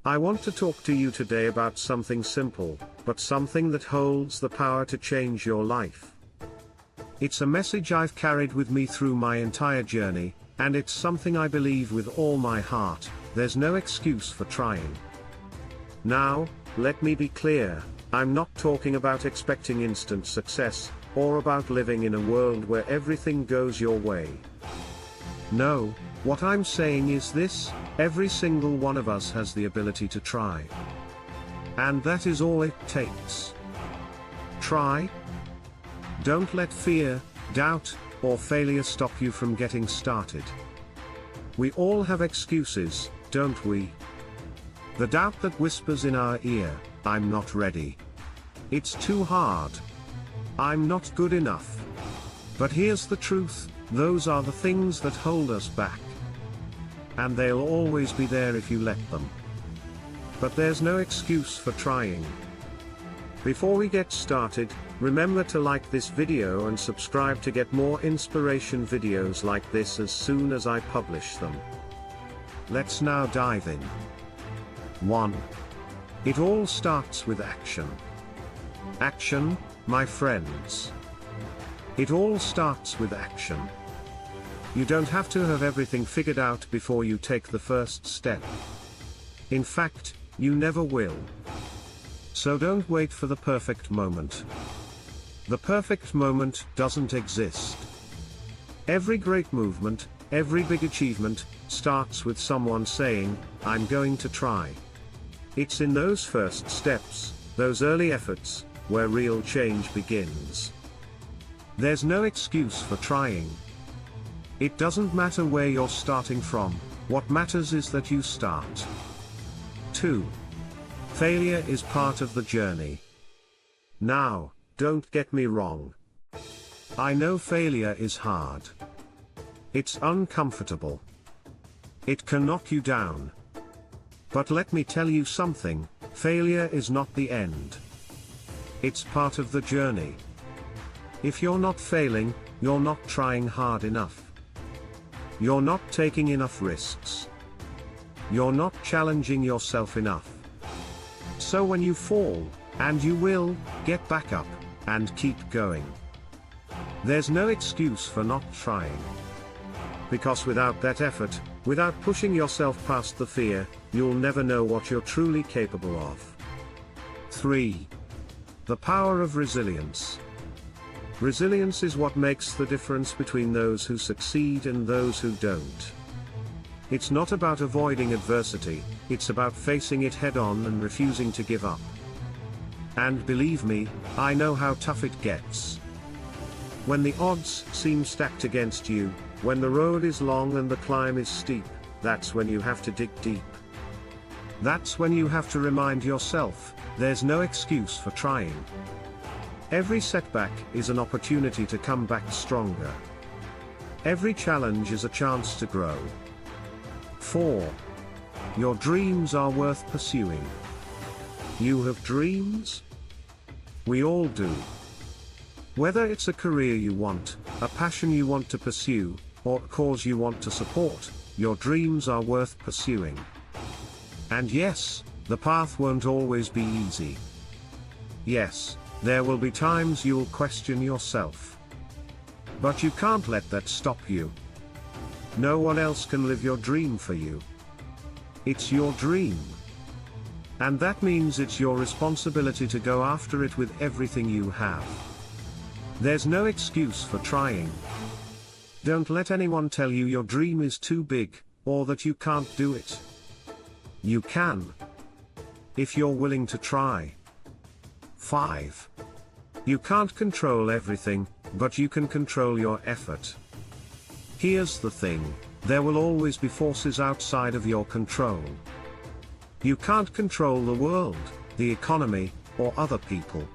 I want to talk to you today about something simple, but something that holds the power to change your life. It's a message I've carried with me through my entire journey, and it's something I believe with all my heart: there's no excuse for trying. Now, let me be clear, I'm not talking about expecting instant success, or about living in a world where everything goes your way. No, what I'm saying is this: every single one of us has the ability to try. And that is all it takes. Try. Don't let fear, doubt, or failure stop you from getting started. We all have excuses, don't we? The doubt that whispers in our ear, "I'm not ready. It's too hard. I'm not good enough." But here's the truth: those are the things that hold us back. And they'll always be there if you let them. But there's no excuse for trying. Before we get started, remember to like this video and subscribe to get more inspiration videos like this as soon as I publish them. Let's now dive in. 1. It all starts with action. Action, my friends. It all starts with action. You don't have to have everything figured out before you take the first step. In fact, you never will. So don't wait for the perfect moment. The perfect moment doesn't exist. Every great movement, every big achievement, starts with someone saying, "I'm going to try." It's in those first steps, those early efforts, where real change begins. There's no excuse for trying. It doesn't matter where you're starting from, what matters is that you start. 2. Failure is part of the journey. Now, don't get me wrong. I know failure is hard. It's uncomfortable. It can knock you down. But let me tell you something: failure is not the end. It's part of the journey. If you're not failing, you're not trying hard enough. You're not taking enough risks. You're not challenging yourself enough. So when you fall, and you will, get back up, and keep going. There's no excuse for not trying. Because without that effort, without pushing yourself past the fear, you'll never know what you're truly capable of. 3. The power of resilience. Resilience is what makes the difference between those who succeed and those who don't. It's not about avoiding adversity, it's about facing it head-on and refusing to give up. And believe me, I know how tough it gets. When the odds seem stacked against you, when the road is long and the climb is steep, that's when you have to dig deep. That's when you have to remind yourself, there's no excuse for trying. Every setback is an opportunity to come back stronger. Every challenge is a chance to grow. 4. Your dreams are worth pursuing. You have dreams? We all do. Whether it's a career you want, a passion you want to pursue, or a cause you want to support, your dreams are worth pursuing. And yes, the path won't always be easy. Yes, there will be times you'll question yourself. But you can't let that stop you. No one else can live your dream for you. It's your dream. And that means it's your responsibility to go after it with everything you have. There's no excuse for trying. Don't let anyone tell you your dream is too big, or that you can't do it. You can. If you're willing to try. 5. You can't control everything, but you can control your effort. Here's the thing: there will always be forces outside of your control. You can't control the world, the economy, or other people.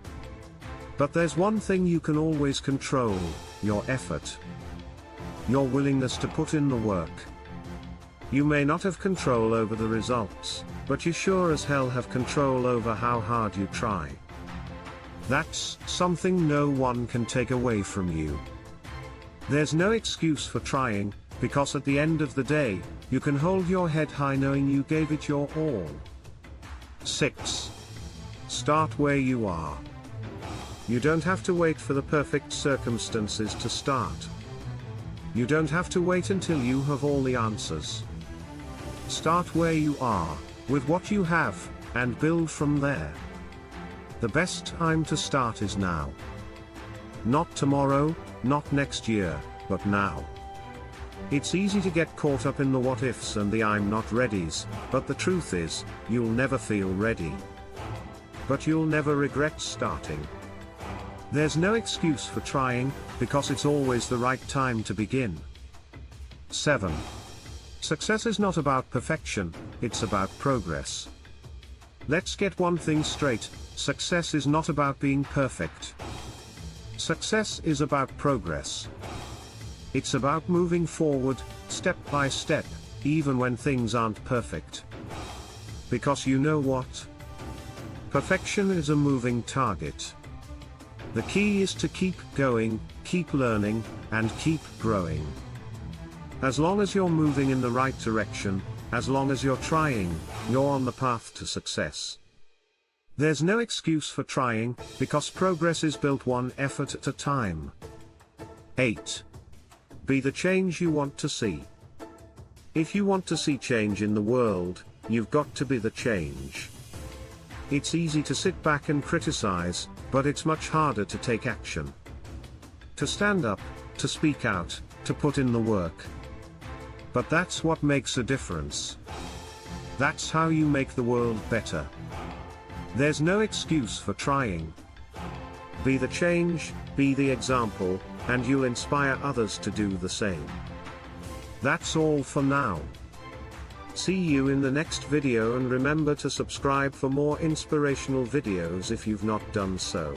But there's one thing you can always control: your effort. Your willingness to put in the work. You may not have control over the results, but you sure as hell have control over how hard you try. That's something no one can take away from you. There's no excuse for trying, because at the end of the day, you can hold your head high knowing you gave it your all. 6. Start where you are. You don't have to wait for the perfect circumstances to start. You don't have to wait until you have all the answers. Start where you are, with what you have, and build from there. The best time to start is now. Not tomorrow, not next year, but now. It's easy to get caught up in the what ifs and the I'm not readies, but the truth is, you'll never feel ready. But you'll never regret starting. There's no excuse for trying, because it's always the right time to begin. 7. Success is not about perfection, it's about progress. Let's get one thing straight, success is not about being perfect. Success is about progress. It's about moving forward, step by step, even when things aren't perfect. Because you know what? Perfection is a moving target. The key is to keep going, keep learning, and keep growing. As long as you're moving in the right direction, as long as you're trying, you're on the path to success. There's no excuse for trying, because progress is built one effort at a time. 8. Be the change you want to see. If you want to see change in the world, you've got to be the change. It's easy to sit back and criticize, but it's much harder to take action. To stand up, to speak out, to put in the work. But that's what makes a difference. That's how you make the world better. There's no excuse for trying. Be the change, be the example, and you'll inspire others to do the same. That's all for now. See you in the next video, and remember to subscribe for more inspirational videos if you've not done so.